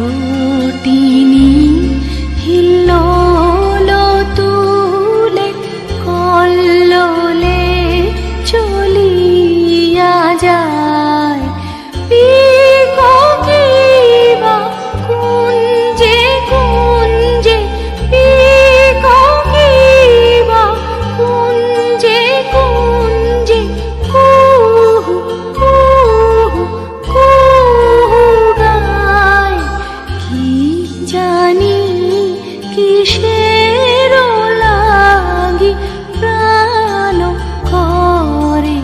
ঘটিনি হিল্লোল তুলে কল্লোলে চলিয়া যায়। পিককিবা কুঞ্জে কুঞ্জে, পিককিবা কুঞ্জে কুঞ্জে, কুহু কুহু কুহু গায়। কি জানি কিসের লাগি প্রাণ করে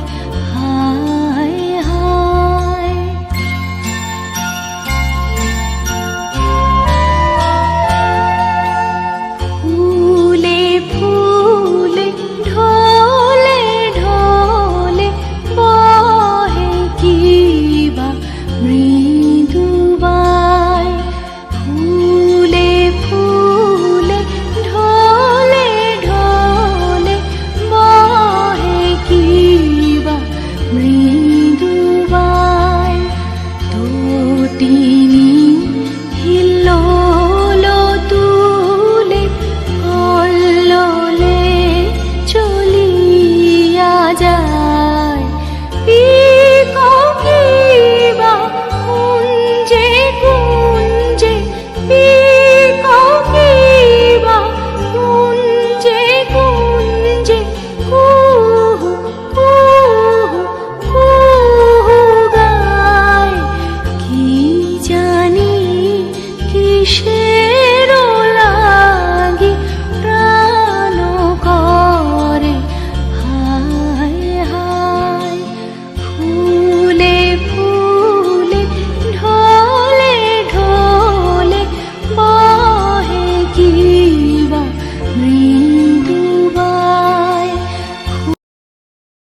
হায় হায়। ফুলে ফুলে ঢলে ঢলে বহে কিবা মৃদু